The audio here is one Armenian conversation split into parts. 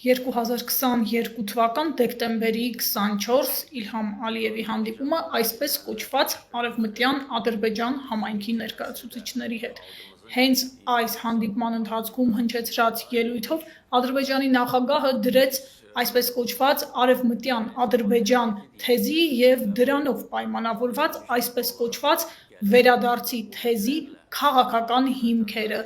2022 թվական դեկտեմբերի 24 Իլհամ Ալիևի հանդիպումը այսպես կոչված Արևմտյան Ադրբեջան համայնքի ներկայացուցիչների հետ։ Հենց այս հանդիպման ընթացքում հնչեցրած ելույթով Ադրբեջանի նախագահը դրեց այսպես կոչված Արևմտյան Ադրբեջան թեզի և դրանով պայմանավորված այսպես կոչված վերադարձի թեզի քաղաքական հիմքերը։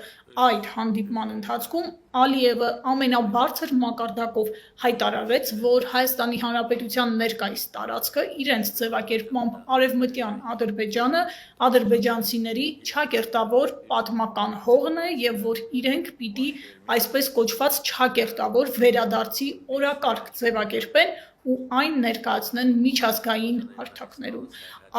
Այդ հանդիպման ընթացքում Ալիևը ամենաբարձր մակարդակով հայտարարեց, որ Հայաստանի Հանրապետության ներկայիս տարածքը իրենց ձևակերպմամբ Արևմտյան Ադրբեջանը ադրբեջանցիների չակերտավոր պատմական հողն է և որ իրենք պիտի այսպես կոչված չակերտավոր վերադարձի օրակարգ ձևակերպեն ու այն ներկայացնեն միջազգային հարթակներում։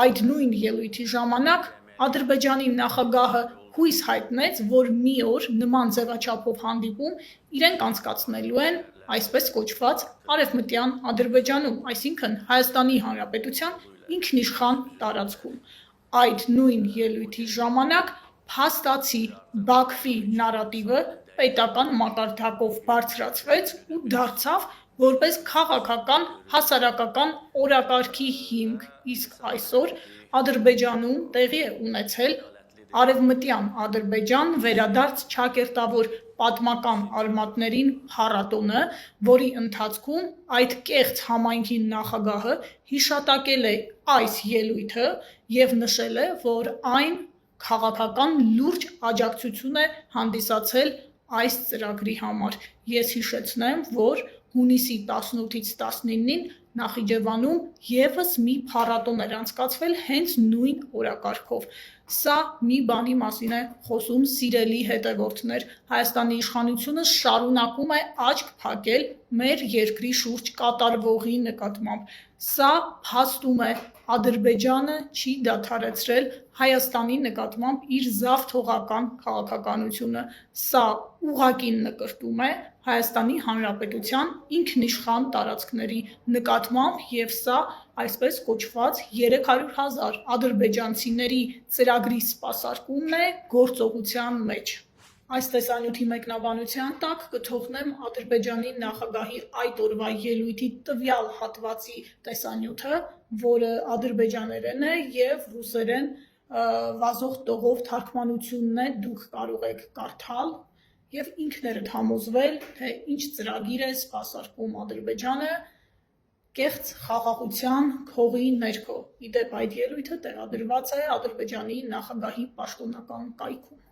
Այդ նույն ելույթի ժամանակ Ադրբեջանի նախագահը հույս հայտնեց, որ մի օր նման ձևաչափով հանդիպում իրենք անցկացնելու են այսպես կոչված Արևմտյան Ադրբեջանում, այսինքն Հայաստանի Հանրապետության ինքնիշխան տարածքում։ Այդ նույն ելույթի ժամանակ փաստացի Բաքվի նարատիվը պետական մակարդակով բարձրացվեց ու դարձավ որպես քաղաքական հասարակական օրակարգի հիմք, իսկ այսօր Ադրբեջանում տեղի է ունեցել Արևմտյան Ադրբեջան վերադարձ չակերտավոր պատմական արմատներին փառատոնը, որի ընթացքում այդ կեղծ համայնքի նախագահը հիշատակել է այս ելույթը և նշել է, որ այն քաղաքական լուրջ աջակցություն է հանդիսացել այս ծրագրի համար։ Ես հիշեցնեմ, որ հունիսի 18-ից 19-ին Նախիջևանում ևս մի փառատոն էր անցկացվել հենց նույն օրակարգով։ Սա մի բանի մասին է խոսում, սիրելի հետևորդներ, Հայաստանի իշխանությունը շարունակում է աչք փակել մեր երկրի շուրջ կատարվողի նկատմամբ։ Սա փաստում է Ադրբեջանը չի դադարեցրել Հայաստանի նկատմամբ իր զավթողական քաղաքականությունը։ Սա ուղղակի նկրտում է Հայաստանի Հանրապետության ինքնիշխան տարածքների նկատմամբ և սա այսպես կոչված 300,000 ադրբեջանցիների ծրագրի սպասարկումն է գործողության մեջ։ Այս տեսանյութի մեկնաբանության տակ կթողնեմ Ադրբեջանի նախագահի այդ օրվա ելույթի տվյալ հատվածի տեսանյութը, որը ադրբեջաներեն է և ռուսերեն վազող տողով թարգմանությունն է, դուք կարող եք կարդալ և ինքներդ համոզվել, թե ինչ ծրագիր է սպասարկում Ադրբեջանը կեղծ խաղաղության քողի ներքո։ Ի դեպ, այդ ելույթը տեղադրված է Ադրբեջանի նախագահի պաշտոնական կայքում։